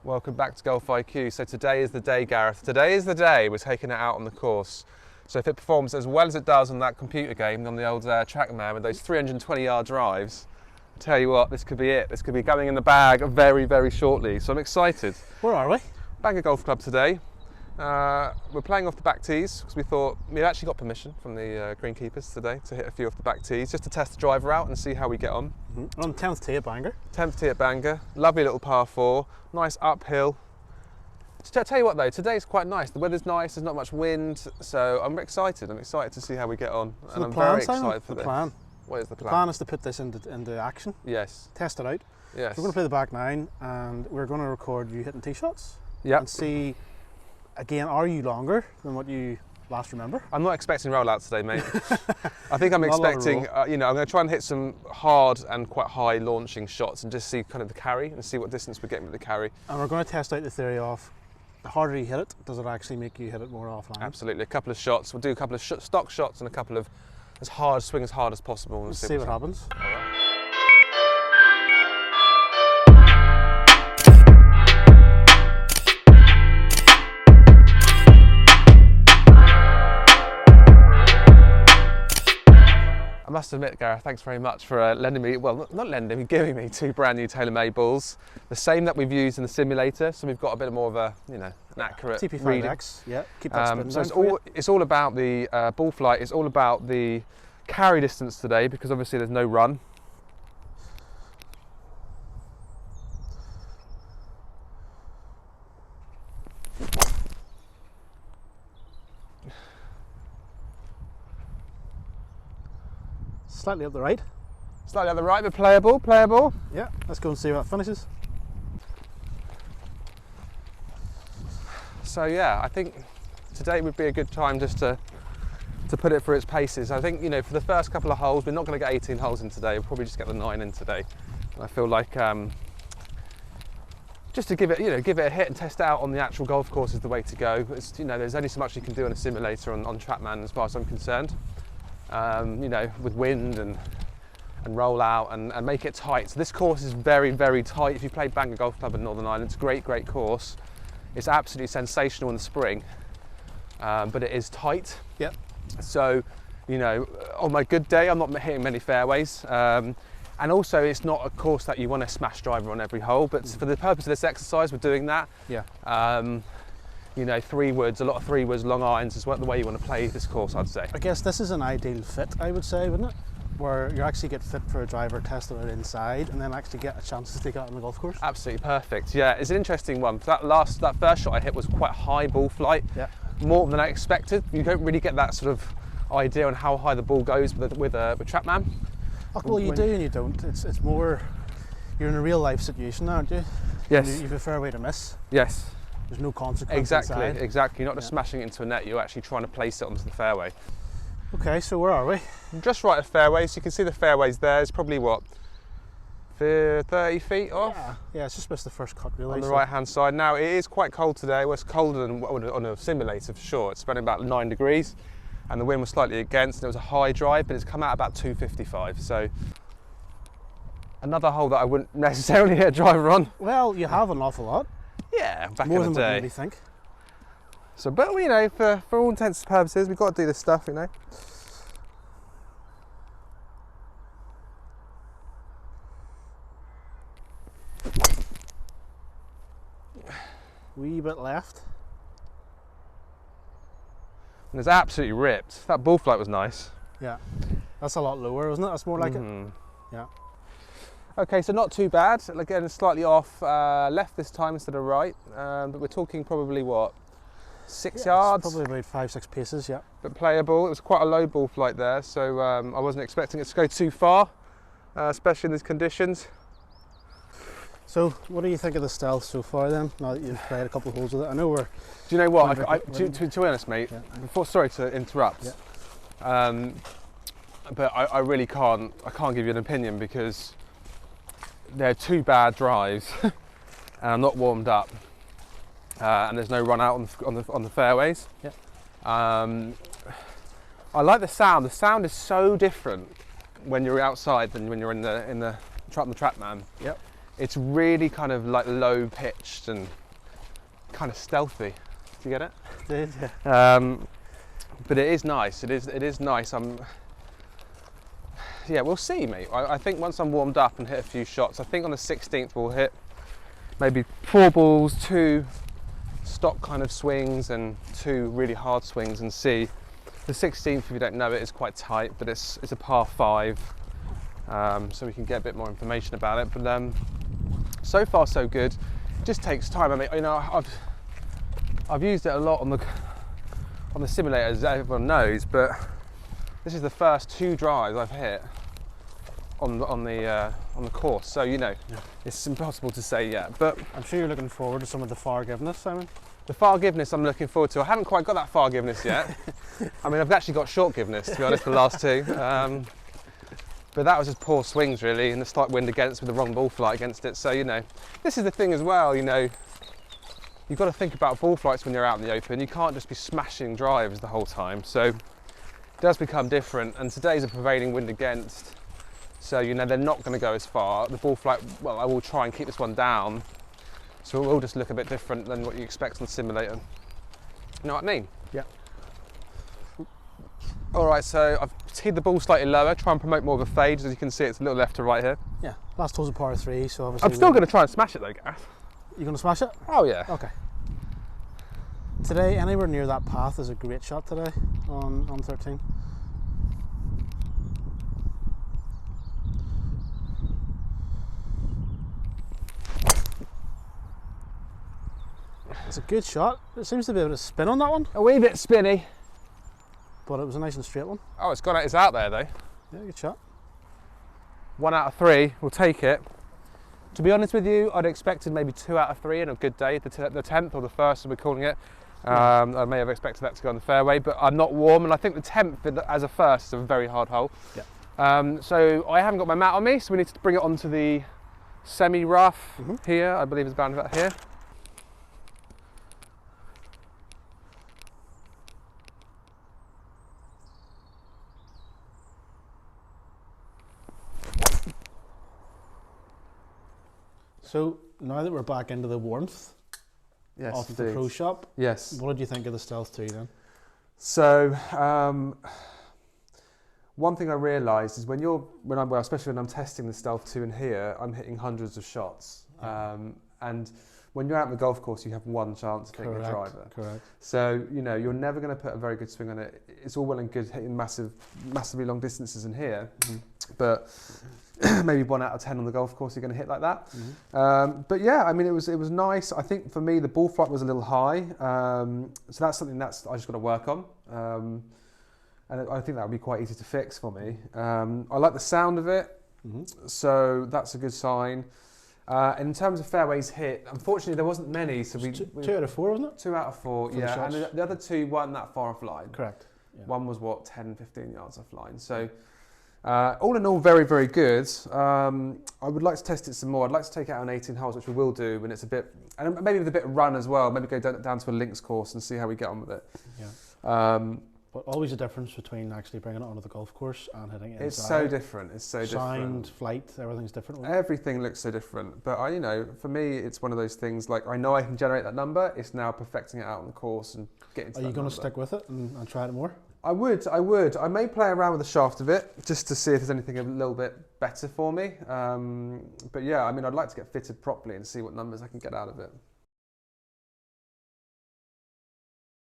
Welcome back to Golf IQ. So today is the day, Gareth. Today is the day we're taking it out on the course. So if it performs as well as it does on that computer game, on the old TrackMan with those 320-yard drives, I tell you what, this could be it. This could be going in the bag very, very shortly. So I'm excited. Where are we? Bangor Golf Club today. We're playing off the back tees because we thought we actually got permission from the greenkeepers today to hit a few off the back tees just to test the driver out and see how we get on. We're on 10th tee at Bangor. 10th tee at Bangor, lovely little par 4, nice uphill. Tell you what though, today's quite nice. The weather's nice, there's not much wind, so I'm excited. I'm excited to see how we get on. So and the I'm plan, very Simon? excited for the this. Plan. What is the The plan? plan is to put this into action, Yes. test it out. Yes. We're going to play the back 9 and we're going to record you hitting tee shots Yep. and see, again, are you longer than what you last remember? I'm not expecting rollout today, mate. I think I'm Not a lot of expecting, I'm going to try and hit some hard and quite high launching shots and just see kind of the carry and see what distance we're getting with the carry. And we're going to test out the theory of the harder you hit it, does it actually make you hit it more offline? Absolutely. A couple of shots. We'll do a couple of stock shots and a couple of swing as hard as possible. And Let's see what happens. I must admit, Gareth, thanks very much for lending me, well, not lending me, giving me 2 brand new Taylormade balls. The same that we've used in the simulator, so we've got a bit more of a, an accurate reading. TP5X, yeah, keep that spin So down it's all about the ball flight, it's all about the carry distance today, because obviously there's no run. Slightly up the right. Slightly on the right, but playable. Yeah, let's go and see what finishes. So yeah, I think today would be a good time just to put it through its paces. I think, for the first couple of holes, we're not going to get 18 holes in today. We'll probably just get the 9 in today. And I feel like just to give it a hit and test it out on the actual golf course is the way to go. It's, there's only so much you can do on a simulator on TrackMan as far as I'm concerned. With wind and roll out and make it tight. So this course is very, very tight. If you play Bangor Golf Club in Northern Ireland, it's a great, great course. It's absolutely sensational in the spring, but it is tight. Yep. So, on my good day, I'm not hitting many fairways. And also, it's not a course that you want to smash driver on every hole, but for the purpose of this exercise, we're doing that. Yeah. 3 woods, a lot of 3 woods, long irons is the way you want to play this course, I'd say. I guess this is an ideal fit, I would say, wouldn't it? Where you actually get fit for a driver, test it out inside, and then actually get a chance to take it out on the golf course. Absolutely perfect. Yeah, it's an interesting one. That first shot I hit was quite high ball flight, Yeah. more than I expected. You don't really get that sort of idea on how high the ball goes with TrackMan. Oh, well, you do and you don't. It's more, you're in a real life situation, aren't you? Yes. You have a fair way to miss. Yes. There's no consequence Exactly. inside. Exactly. You're not just smashing it into a net. You're actually trying to place it onto the fairway. Okay, so where are we? Just right of fairway. So you can see the fairways there. It's probably what, 30 feet off. Yeah, it's just missed the first cut really. On the right hand side. Now it is quite cold today. Well, it's colder than on a simulator for sure. It's been about 9 degrees and the wind was slightly against and it was a high drive, but it's come out about 255. So another hole that I wouldn't necessarily hit a driver on. Well, you have an awful lot. Yeah, back More in than the what you day. really think. So, but for all intents and purposes, we've got to do this stuff, Wee bit left. And it's absolutely ripped. That ball flight was nice. Yeah, that's a lot lower, isn't it? That's more like it. Yeah. Okay, so not too bad. Again, slightly off left this time instead of right, but we're talking probably what, 6 yards? Probably about 5-6 paces. Yeah. But playable. It was quite a low ball flight there, so I wasn't expecting it to go too far, especially in these conditions. So, what do you think of the stealth so far then? Now that you've played a couple of holes with it, I know we're. Do you know what? Remember- To be honest, mate. Yeah. Sorry to interrupt. Yeah. But I really can't. I can't give you an opinion because they're 2 bad drives, and I'm not warmed up, and there's no run out on the fairways. Yeah. I like the sound. The sound is so different when you're outside than when you're in the TrackMan. Yep. It's really kind of like low pitched and kind of stealthy. Do you get it? Did yeah. But it is nice. It is nice. Yeah, we'll see, mate. I think once I'm warmed up and hit a few shots, I think on the 16th we'll hit maybe 4 balls, 2 stock kind of swings and 2 really hard swings, and see. The 16th, if you don't know it, is quite tight, but it's a par 5, so we can get a bit more information about it. But so far so good. It just takes time. I mean, you know, I've used it a lot on the simulator, as everyone knows, but this is the first 2 drives I've hit on the course. So you know, it's impossible to say yet. But I'm sure you're looking forward to some of the forgiveness, Simon. The forgiveness I'm looking forward to. I haven't quite got that forgiveness yet. I mean, I've actually got short giveness, to be honest, the last 2. But that was just poor swings, really, and the slight wind against with the wrong ball flight against it. So you know, this is the thing as well. You know, you've got to think about ball flights when you're out in the open. You can't just be smashing drives the whole time. So it does become different. And today's a prevailing wind against. So you know, they're not going to go as far. The ball flight, well, I will try and keep this one down. So it will just look a bit different than what you expect on the simulator. You know what I mean? Yeah. All right, so I've teed the ball slightly lower, try and promote more of a fade. As you can see, it's a little left to right here. Yeah. Last hole's a par 3, so obviously. I'm still going to try and smash it though, Gareth. You going to smash it? Oh yeah. Okay. Today, anywhere near that path is a great shot today on 13. It's a good shot. It seems to be able to spin on that one. A wee bit spinny. But it was a nice and straight one. Oh, it's out there though. Yeah, good shot. 1 out of 3, we'll take it. To be honest with you, I'd expected maybe 2 out of 3 on a good day, the 10th or the 1st as we're calling it. I may have expected that to go on the fairway, but I'm not warm, and I think the 10th as a first is a very hard hole. Yeah. So I haven't got my mat on me, so we need to bring it onto the semi-rough here, I believe it's bound about here. So now that we're back into the warmth of the pro shop, yes. What did you think of the Stealth 2 then? So one thing I realised is especially when I'm testing the Stealth 2 in here, I'm hitting hundreds of shots, and when you're out on the golf course, you have 1 chance of hitting a driver. Correct. So you know you're never going to put a very good swing on it. It's all well and good hitting massively long distances in here, but maybe 1 out of 10 on the golf course you're going to hit like that. But yeah, I mean it was nice. I think for me the ball flight was a little high, so that's something I just got to work on, and I think that would be quite easy to fix for me. I like the sound of it, so that's a good sign. And in terms of fairways hit, unfortunately there wasn't many, so we 2 out of 4, wasn't it? 2 out of 4, yeah, and the other 2 weren't that far offline. Correct. Yeah. One was 10-15 yards offline, so all in all very, very good. I would like to test it some more. I'd like to take it out on 18 holes, which we will do when it's a bit, and maybe with a bit of run as well, maybe go down to a links course and see how we get on with it. Yeah. But always a difference between actually bringing it onto the golf course and hitting it inside. It's so different. It's so different. Sound, flight, everything's different. Everything looks so different. But you know, for me, it's one of those things. Like I know I can generate that number. It's now perfecting it out on the course and getting. Are you going to stick with it and try it more? I would. I may play around with the shaft of it just to see if there's anything a little bit better for me. But yeah, I mean, I'd like to get fitted properly and see what numbers I can get out of it.